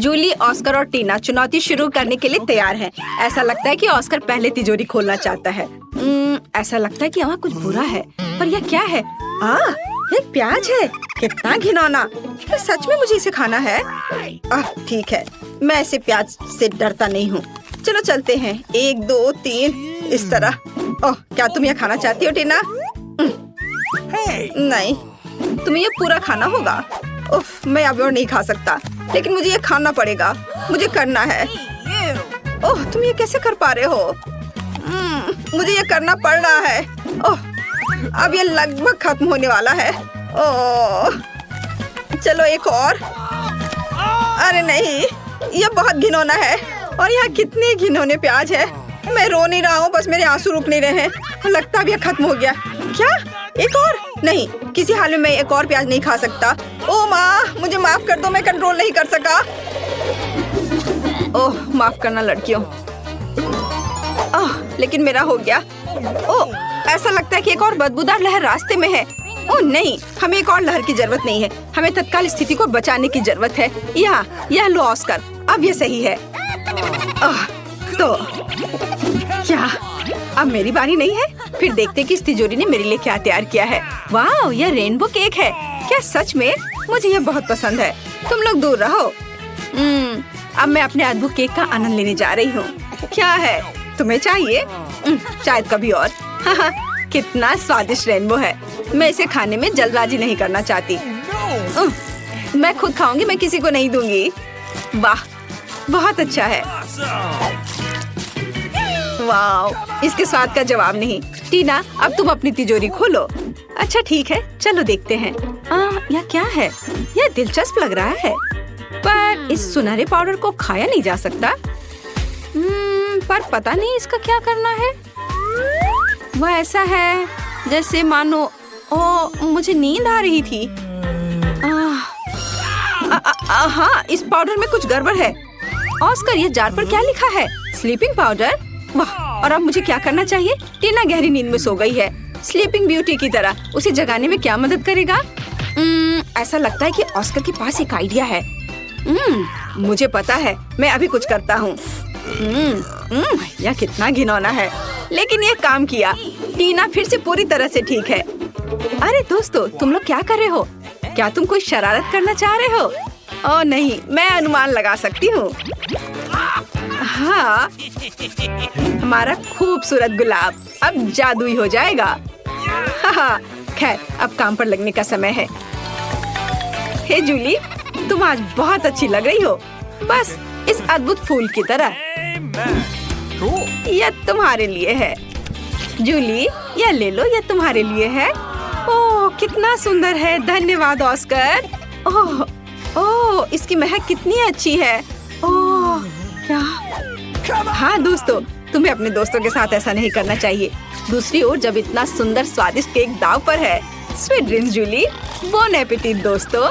Jully, Oscar और टीना चुनौती शुरू करने के लिए तैयार हैं। ऐसा लगता है कि ऑस्कर पहले तिजोरी खोलना चाहता है। ऐसा लगता है कि वहाँ कुछ बुरा है, पर यह क्या है? एक प्याज है। कितना घिनौना! क्या सच में मुझे इसे खाना है? ठीक है, मैं ऐसे प्याज से डरता नहीं हूँ। चलो चलते हैं। 1 2 3 इस तरह। ओह, क्या तुम यह खाना चाहती हो टीना? नहीं, तुम्हें ये पूरा खाना होगा। उफ, मैं अब और नहीं खा सकता, लेकिन मुझे ये खाना पड़ेगा। मुझे करना है। ओह, तुम ये कैसे कर पा रहे हो? मुझे ये करना पड़ रहा है। ओह, अब ये लगभग खत्म होने वाला है। ओह, चलो एक और। अरे नहीं, ये बहुत घिनौना है। और यहाँ कितने घिनौने प्याज है। मैं रो नहीं रहा हूँ, बस मेरे आंसू रुक नहीं रहे हैं। लगता है अब ये खत्म हो गया। क्या? एक और? नहीं, किसी हाल में मैं एक और प्याज नहीं खा सकता। ओह माँ, मुझे माफ कर दो, मैं कंट्रोल नहीं कर सका। ओह, माफ करना लड़कियों। लेकिन मेरा हो गया। ओह, ऐसा लगता है कि एक और बदबूदार लहर रास्ते में है। ओह नहीं, हमें एक और लहर की जरूरत नहीं है। हमें तत्काल स्थिति को बचाने की जरूरत है। यह लो ऑस्कर, अब ये सही है। तो क्या अब मेरी बारी नहीं है? फिर देखते कि इस तिजोरी ने मेरे लिए क्या तैयार किया है। वाह, यह रेनबो केक है। क्या सच में? मुझे यह बहुत पसंद है। तुम लोग दूर रहो। अब मैं अपने अद्भुत केक का आनंद लेने जा रही हूँ। क्या है, तुम्हें चाहिए? शायद कभी और। कितना स्वादिष्ट रेनबो है। मैं इसे खाने में जल्दबाजी नहीं करना चाहती। मैं खुद खाऊंगी, मैं किसी को नहीं दूंगी। वाह, बहुत अच्छा है। वाह, इसके स्वाद का जवाब नहीं। टीना, अब तुम अपनी तिजोरी खोलो। अच्छा ठीक है, चलो देखते हैं। यह क्या है? यह दिलचस्प लग रहा है, पर इस सुनहरे पाउडर को खाया नहीं जा सकता। पर पता नहीं इसका क्या करना है। वह ऐसा है जैसे मानो मुझे नींद आ रही थी। हाँ, इस पाउडर में कुछ गड़बड़ है। ऑस्कर, ये जार पर क्या लिखा है? Sleeping powder. वाह, और अब मुझे क्या करना चाहिए? टीना गहरी नींद में सो गई है। स्लीपिंग ब्यूटी की तरह उसे जगाने में क्या मदद करेगा? ऐसा लगता है कि ऑस्कर के पास एक आइडिया है। मुझे पता है, मैं अभी कुछ करता हूँ। यह कितना घिनौना है, लेकिन यह काम किया। टीना फिर से पूरी तरह से ठीक है। अरे दोस्तों, तुम लोग क्या कर रहे हो? क्या तुम कोई शरारत करना चाह रहे हो? ओह नहीं, मैं अनुमान लगा सकती हूँ। हाँ, हमारा खूबसूरत गुलाब अब जादुई हो जाएगा। खैर, अब काम पर लगने का समय है। हे जूली, तुम आज बहुत अच्छी लग रही हो, बस इस अद्भुत फूल की तरह। यह तुम्हारे लिए है। जूली, यह ले लो, यह तुम्हारे लिए है। ओह, कितना सुंदर है। धन्यवाद ऑस्कर। ओह, इसकी महक कितनी अच्छी है। ओह, क्या? हाँ दोस्तों, तुम्हें अपने दोस्तों के साथ ऐसा नहीं करना चाहिए। दूसरी ओर, जब इतना सुंदर स्वादिष्ट केक दाव पर है। Sweet dreams Julie. Bon appetit दोस्तों।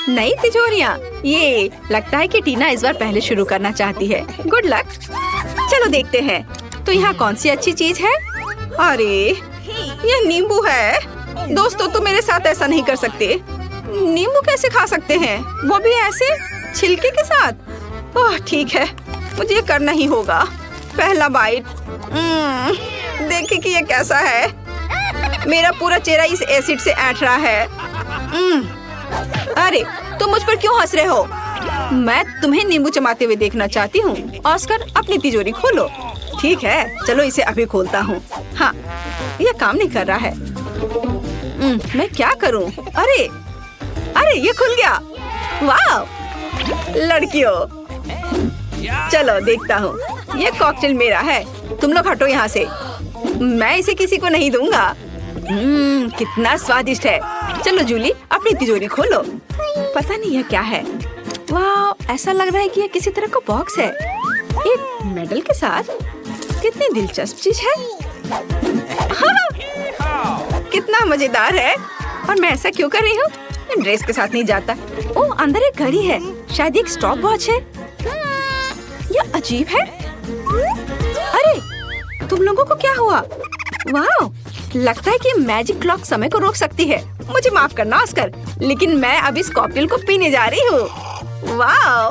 नई तिजोरियाँ। ये लगता है कि टीना इस बार पहले शुरू करना चाहती है। Good luck. चलो देखते हैं, तो यहाँ कौन सी अच्छी चीज है? अरे, यह नींबू है। दोस्तों, तुम मेरे साथ ऐसा नहीं कर सकते। नींबू कैसे खा सकते हैं, वो भी ऐसे छिलके के साथ? ओह ठीक है, मुझे ये करना ही होगा। पहला बाइट। देखिए कि ये कैसा है। मेरा पूरा चेहरा इस एसिड से ऐंठ रहा है। अरे, तुम मुझ पर क्यों हंस रहे हो? मैं तुम्हें नींबू चबाते हुए देखना चाहती हूँ। ऑस्कर, अपनी तिजोरी खोलो। ठीक है, चलो इसे अभी खोलता हूँ। हाँ, यह काम नहीं कर रहा है। मैं क्या करूँ? अरे, ये खुल गया। वाह लड़कियों, चलो देखता हूँ। ये कॉकटेल मेरा है। तुम लोग हटो यहाँ से। मैं इसे किसी को नहीं दूंगा। कितना स्वादिष्ट है। चलो जूली, अपनी तिजोरी खोलो। पता नहीं यह क्या है। वाह, ऐसा लग रहा है कि यह किसी तरह का बॉक्स है, एक मेडल के साथ। कितनी दिलचस्प चीज है। हाँ, कितना मजेदार है। और मैं ऐसा क्यों कर रही हूँ? ड्रेस के साथ नहीं जाता। ओह, अंदर एक घड़ी है, शायद एक स्टॉप वॉच है। यह अजीब है। अरे, तुम लोगों को क्या हुआ? वाह, लगता है कि मैजिक क्लॉक समय को रोक सकती है। मुझे माफ करना ऑस्कर, लेकिन मैं अब इस कॉकटेल को पीने जा रही हूँ। वाओ!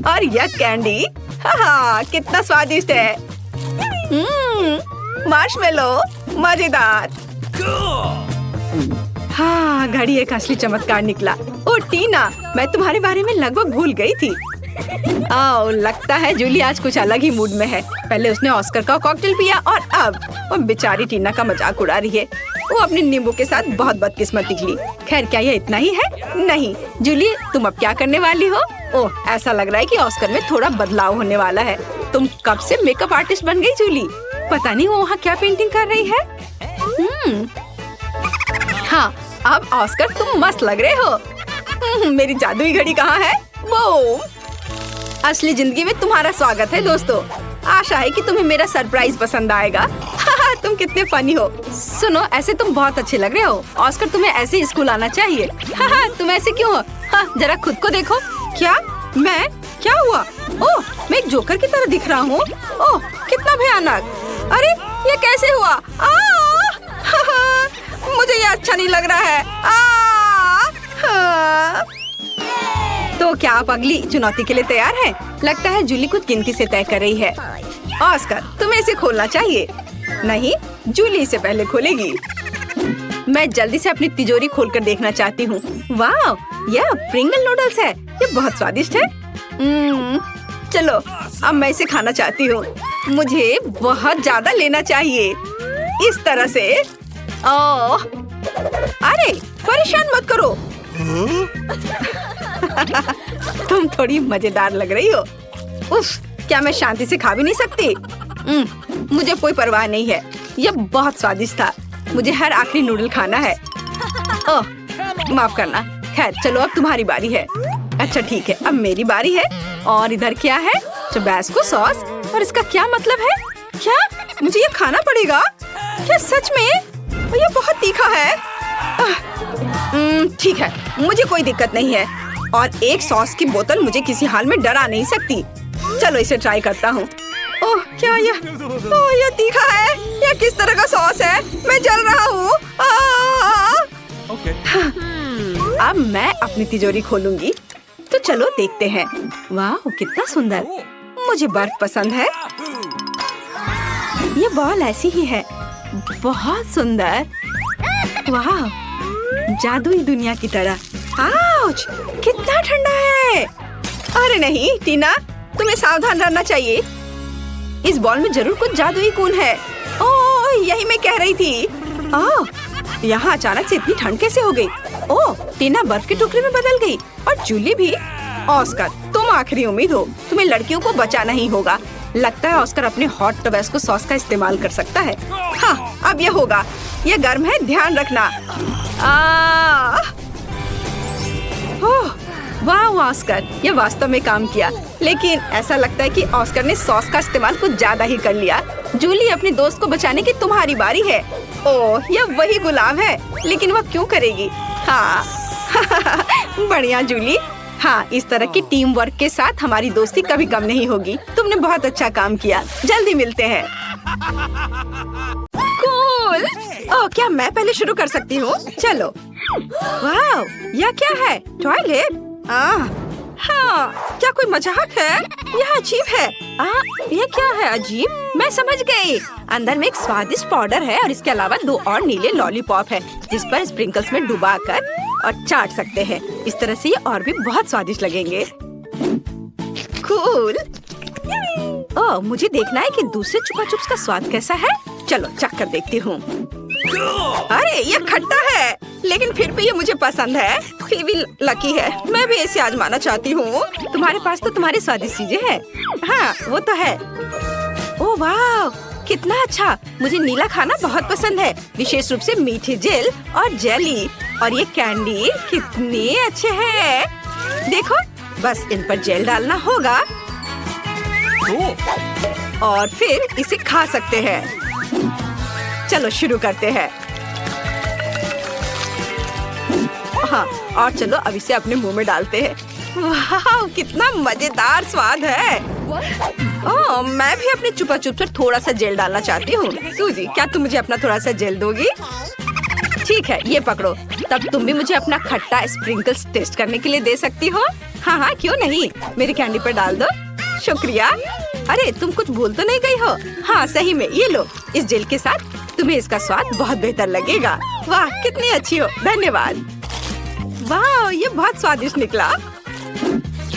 और यह कैंडी, हाँ कितना स्वादिष्ट है। मार्शमेलो, मजेदार। हाँ, घड़ी एक असली चमत्कार निकला। ओ टीना, मैं तुम्हारे बारे में लगभग भूल गई थी। ओह, लगता है जूली आज कुछ अलग ही मूड में है। पहले उसने ऑस्कर का कॉकटेल पिया और अब वो बेचारी टीना का मजाक उड़ा रही है। वो अपने नींबू के साथ बहुत बदकिस्मत निकली। खैर, क्या ये इतना ही है? नहीं जूली, तुम अब क्या करने वाली हो? ओह, ऐसा लग रहा है कि ऑस्कर में थोड़ा बदलाव होने वाला है। तुम कब से मेकअप आर्टिस्ट बन गई जूली? पता नहीं वो वहाँ क्या पेंटिंग कर रही है। हाँ, अब ऑस्कर तुम मस्त लग रहे हो। मेरी जादुई घड़ी कहाँ है? वो असली जिंदगी में तुम्हारा स्वागत है दोस्तों। आशा है कि तुम्हें मेरा सरप्राइज पसंद आएगा। तुम कितने फनी हो। सुनो, ऐसे तुम बहुत अच्छे लग रहे हो। ऑस्कर, तुम्हें ऐसे ही स्कूल आना चाहिए। तुम ऐसे क्यों हो? जरा खुद को देखो। क्या? मैं? क्या हुआ? ओह, मैं एक जोकर की तरह दिख रहा हूँ। ओह, कितना भयानक। अरे, ये कैसे हुआ? मुझे ये अच्छा नहीं लग रहा है। तो क्या आप अगली चुनौती के लिए तैयार हैं? लगता है जूली कुछ गिनती से तय कर रही है। ऑस्कर, तुम्हें इसे खोलना चाहिए। नहीं, जूली इसे पहले खोलेगी। मैं जल्दी से अपनी तिजोरी खोलकर देखना चाहती हूँ। वाह, यह प्रिंगल नूडल्स है। ये बहुत स्वादिष्ट है। चलो, अब मैं इसे खाना चाहती हूँ। मुझे बहुत ज्यादा लेना चाहिए। इस तरह से। ओह, अरे परेशान मत करो। तुम थोड़ी मजेदार लग रही हो। उफ, क्या मैं शांति से खा भी नहीं सकती? मुझे कोई परवाह नहीं है। यह बहुत स्वादिष्ट था। मुझे हर आखिरी नूडल खाना है। ओह, माफ करना। खैर, चलो अब तुम्हारी बारी है। अच्छा ठीक है, अब मेरी बारी है। और इधर क्या है? Tabasco sauce. और इसका क्या मतलब है? क्या मुझे ये खाना पड़ेगा? क्या सच में? ये बहुत तीखा है। ठीक है, मुझे कोई दिक्कत नहीं है। और एक सॉस की बोतल मुझे किसी हाल में डरा नहीं सकती। चलो इसे ट्राई करता हूँ। ओह, क्या ये? ओह, ये तीखा है। ये किस तरह का सॉस है? मैं जल रहा हूँ। अब मैं अपनी तिजोरी खोलूंगी। तो चलो देखते हैं। वाह, कितना सुंदर। मुझे बर्फ पसंद है। ये बॉल ऐसी ही है। बहुत सुंदर। वाह, जादुई दुनिया की तरह। आउच, कितना ठंडा है। अरे नहीं टीना, तुम्हें सावधान रहना चाहिए। इस बॉल में जरूर कुछ जादुई गुण है। ओह, यही मैं कह रही थी। ओह, यहाँ अचानक से इतनी ठंड कैसे हो गई? ओह, टीना बर्फ के टुकड़े में बदल गई। और जूली भी। ऑस्कर, तुम आखिरी उम्मीद हो। तुम्हें लड़कियों को बचाना ही होगा। लगता है ऑस्कर अपने हॉट टबैस्को सॉस का इस्तेमाल कर सकता है। हाँ, अब ये होगा। ये गर्म है, ध्यान रखना। ओह, वाह ऑस्कर, ये वास्तव में काम किया। लेकिन ऐसा लगता है कि ऑस्कर ने सॉस का इस्तेमाल कुछ ज्यादा ही कर लिया। जूली, अपने दोस्त को बचाने की तुम्हारी बारी है। ओह, यह वही गुलाब है, लेकिन वह क्यों करेगी? हाँ बढ़िया जूली। हाँ, इस तरह की टीम वर्क के साथ हमारी दोस्ती कभी कम नहीं होगी। तुमने बहुत अच्छा काम किया। जल्दी मिलते हैं। कूल। ओह, क्या मैं पहले शुरू कर सकती हूँ? चलो। वाह, यह क्या है? टॉयलेट? हाँ, क्या कोई मजाक है? यह अजीब है। यह क्या है अजीब? मैं समझ गई। अंदर में एक स्वादिष्ट पाउडर है और इसके अलावा 2 और नीले लॉलीपॉप है, जिस पर स्प्रिंकल्स में डुबाकर और चाट सकते हैं। इस तरह से ये और भी बहुत स्वादिष्ट लगेंगे। कूल। ओह, मुझे देखना है कि दूसरे चुपा चुप्स का स्वाद कैसा है। चलो चख कर देखती हूँ। अरे, ये खट्टा है, लेकिन फिर भी ये मुझे पसंद है। फीवी लकी है। मैं भी इसे आजमाना चाहती हूँ। तुम्हारे पास तो तुम्हारी स्वादिष्ट चीजें हैं। हाँ, वो तो है। ओह वाह, कितना अच्छा। मुझे नीला खाना बहुत पसंद है, विशेष रूप से मीठे जेल और जेली। और ये कैंडी कितने अच्छे हैं। देखो, बस इन पर जेल डालना होगा और फिर इसे खा सकते हैं। चलो शुरू करते हैं। हाँ, और चलो अब इसे अपने मुंह में डालते हैं। वाह, कितना मजेदार स्वाद है। ओह, मैं भी अपने चुपा चुप से थोड़ा सा जेल डालना चाहती हूँ। सूजी, क्या तुम मुझे अपना थोड़ा सा जेल दोगी? ठीक है, ये पकड़ो। तब तुम भी मुझे अपना खट्टा स्प्रिंकल्स टेस्ट करने के लिए दे सकती हो। हाँ हाँ, क्यों नहीं, मेरी कैंडी पर डाल दो। शुक्रिया। अरे तुम कुछ भूल तो नहीं गई हो? हाँ सही में, ये लो। इस जेल के साथ तुम्हें इसका स्वाद बहुत बेहतर लगेगा। वाह, कितनी अच्छी हो, धन्यवाद। वाह, ये बहुत स्वादिष्ट निकला।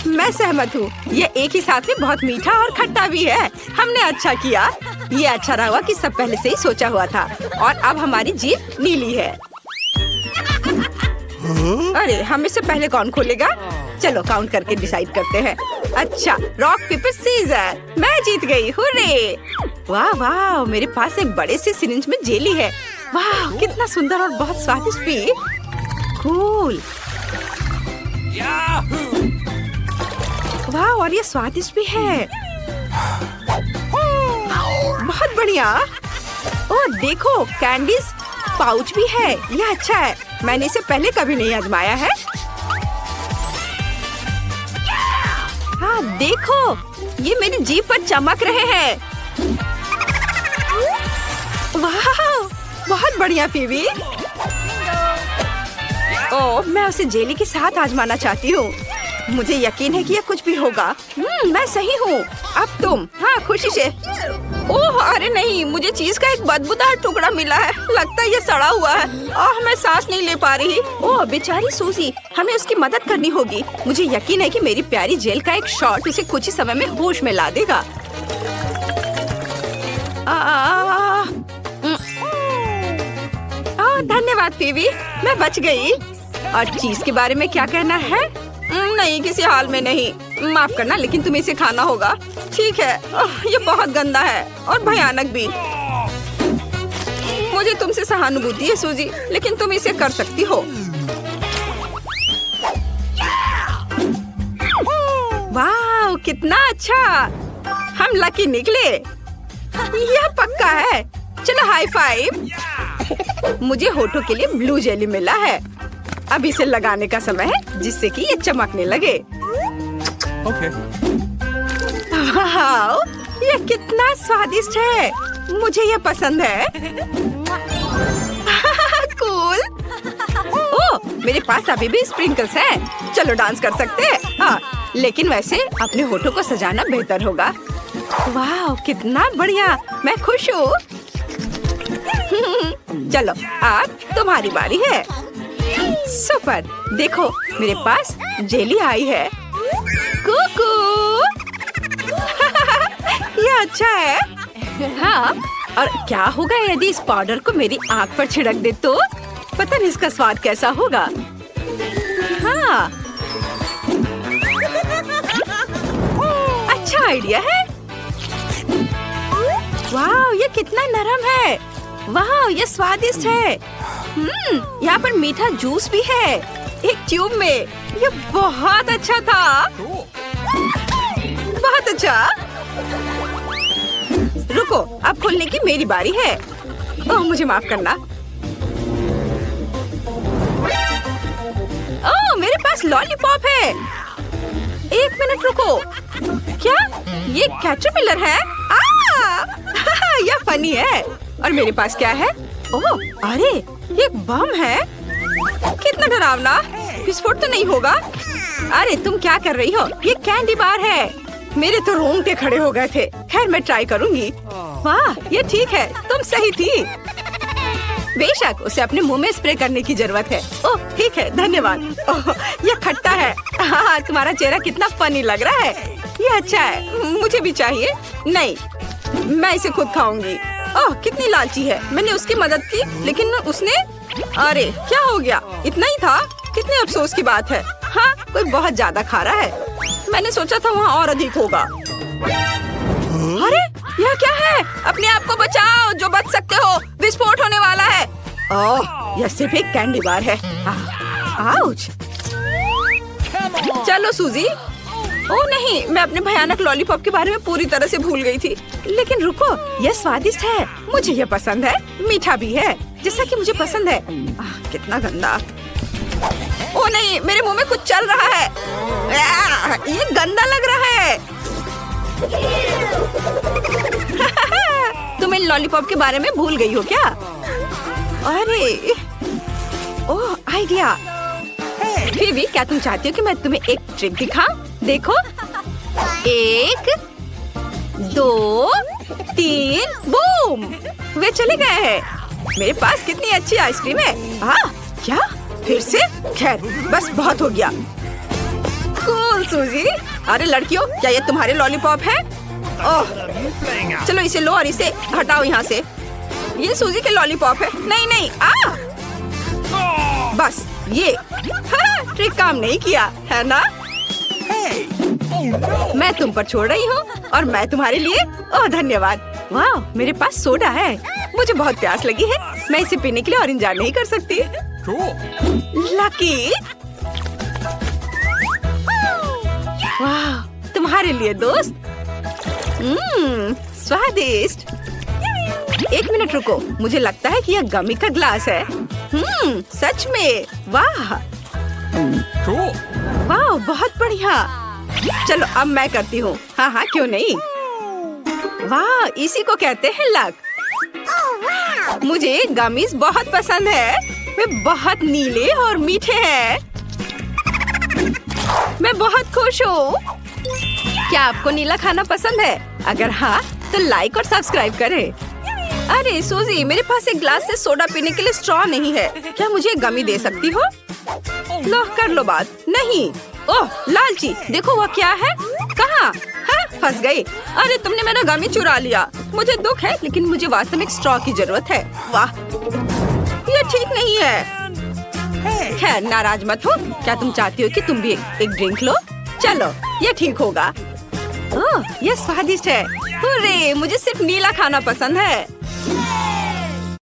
मैं सहमत हूँ, ये एक ही साथ में बहुत मीठा और खट्टा भी है। हमने अच्छा किया। ये अच्छा रहा कि सब पहले से ही सोचा हुआ था। और अब हमारी जीप नीली है। अरे, हमें से पहले कौन खोलेगा? चलो काउंट करके डिसाइड करते हैं। अच्छा, रॉक पेपर सीजर। मैं जीत गई, हुर्रे! वाह वाह, मेरे पास एक बड़े से सिरिंज में जेली है। वाह, कितना सुंदर और बहुत स्वादिष्ट भी। कूल। वाह, और ये स्वादिष्ट भी है। बहुत बढ़िया। ओह देखो, कैंडीज पाउच भी है। यह अच्छा है, मैंने इसे पहले कभी नहीं आजमाया है। हाँ देखो, ये मेरी जीभ पर चमक रहे हैं। वाह, बहुत बढ़िया फीबी। ओह, मैं उसे जेली के साथ आजमाना चाहती हूँ। मुझे यकीन है कि यह कुछ भी होगा। मैं सही हूँ। अब तुम। हाँ, खुशी से। ओह अरे नहीं, मुझे चीज का एक बदबूदार टुकड़ा मिला है। लगता है ये सड़ा हुआ है। मैं सांस नहीं ले पा रही। ओह बेचारी सूजी, हमें उसकी मदद करनी होगी। मुझे यकीन है कि मेरी प्यारी जेल का एक शॉट उसे कुछ ही समय में होश में ला देगा। धन्यवाद फीबी, मैं बच गई। और चीज के बारे में क्या कहना है? नहीं, किसी हाल में नहीं। माफ करना, लेकिन तुम्हें इसे खाना होगा। ठीक है। ये बहुत गंदा है और भयानक भी। मुझे तुमसे सहानुभूति है सूजी, लेकिन तुम इसे कर सकती हो। वाह, कितना अच्छा। हम लकी निकले। यह पक्का है। चलो हाई फाइव। मुझे होठों के लिए ब्लू जेली मिला है। अब इसे लगाने का समय है, जिससे कि ये चमकने लगे। Okay. वाह, ये कितना स्वादिष्ट है। मुझे ये पसंद है। कूल। ओह, मेरे पास अभी भी स्प्रिंकल्स हैं। चलो डांस कर सकते हैं। हाँ, लेकिन वैसे अपने होठों को सजाना बेहतर होगा। वाह, कितना बढ़िया। मैं खुश हूँ। चलो, अब तुम्हारी बारी है। सुपर, देखो मेरे पास जेली आई है। कुकू। ये अच्छा है। हाँ, और क्या होगा यदि इस पाउडर को मेरी आँख पर छिड़क दे तो? पता नहीं इसका स्वाद कैसा होगा। हाँ, अच्छा आइडिया है। वाह, ये कितना नरम है। वाह, ये स्वादिष्ट है। यहाँ पर मीठा जूस भी है, एक ट्यूब में। ये बहुत अच्छा था। बहुत अच्छा। रुको, अब खोलने की मेरी बारी है। ओह, मुझे माफ करना। ओह, मेरे पास लॉलीपॉप है। एक मिनट रुको, क्या ये कैटरपिलर है? यह फनी है। और मेरे पास क्या है? ओह, अरे ये बम है। कितना डरावना। विस्फोट तो नहीं होगा? अरे तुम क्या कर रही हो? ये कैंडी बार है। मेरे तो रोंगटे खड़े हो गए थे। खैर, मैं ट्राई करूंगी। वाह, ये ठीक है, तुम सही थी। बेशक, उसे अपने मुंह में स्प्रे करने की जरूरत है। ओह ठीक है, धन्यवाद। ओह, ये खट्टा है। हाँ, तुम्हारा चेहरा कितना फनी लग रहा है। ये अच्छा है, मुझे भी चाहिए। नहीं, मैं इसे खुद खाऊंगी। ओह, कितनी लालची है। मैंने उसकी मदद की, लेकिन उसने। अरे क्या हो गया? इतना ही था? कितने अफसोस की बात है। हाँ, कोई बहुत ज्यादा खा रहा है। मैंने सोचा था वहाँ और अधिक होगा। अरे यह क्या है? अपने आप को बचाओ जो बच सकते हो, विस्फोट होने वाला है। ओह, यह सिर्फ एक कैंडी बार है। आउच। चलो सूजी। ओह नहीं, मैं अपने भयानक लॉलीपॉप के बारे में पूरी तरह से भूल गई थी। लेकिन रुको, यह स्वादिष्ट है। मुझे यह पसंद है। मीठा भी है, जैसा कि मुझे पसंद है। कितना गंदा। ओह नहीं, मेरे मुंह में कुछ चल रहा है। ये गंदा लग रहा है। तुम इन लॉलीपॉप के बारे में भूल गई हो क्या? अरे, ओह आइडिया। फिर भी क्या तुम चाहती हो कि मैं तुम्हें एक ट्रिक दिखाऊं? देखो, 1 2 3 बूम, वे चले गए हैं। मेरे पास कितनी अच्छी आइसक्रीम है। हाँ, क्या फिर से? खैर, बस बहुत हो गया। कूल सूजी। अरे लड़कियों, क्या ये तुम्हारे लॉलीपॉप है? ओह, चलो इसे लो और इसे हटाओ यहाँ से। ये सूजी के लॉलीपॉप है। नहीं नहीं, बस ये ट्रिक काम नहीं किया है ना? मैं तुम पर छोड़ रही हूँ और मैं तुम्हारे लिए। ओह धन्यवाद। वाह, मेरे पास सोडा है। मुझे बहुत प्यास लगी है। मैं इसे पीने के लिए और इंतजार नहीं कर सकती। लकी। वाह, तुम्हारे लिए दोस्त। स्वादिष्ट। 1 मिनट रुको, मुझे लगता है कि यह गमी का ग्लास है। सच में। वाह वाह, बहुत बढ़िया। चलो अब मैं करती हूँ। हाँ हाँ, क्यों नहीं। वाह, इसी को कहते हैं लक। मुझे गमीज बहुत पसंद है। वे बहुत नीले और मीठे हैं। मैं बहुत खुश हूँ। क्या आपको नीला खाना पसंद है? अगर हाँ, तो लाइक और सब्सक्राइब करें। अरे सूजी, मेरे पास एक ग्लास से सोडा पीने के लिए स्ट्रॉ नहीं है। क्या मुझे गमी दे सकती हो? लो, कर लो बात। नहीं। ओह लालची, देखो वह क्या है। कहाँ? हाँ, फंस गई। अरे तुमने मेरा गमी चुरा लिया। मुझे दुख है, लेकिन मुझे वास्तव में एक स्ट्रॉ की जरूरत है। वाह, ये ठीक नहीं है। खैर, नाराज मत हो। क्या तुम चाहती हो कि तुम भी एक ड्रिंक लो? चलो, ये ठीक होगा। ओह, ये स्वादिष्ट है। हुर्रे, मुझे सिर्फ नीला खाना पसंद है।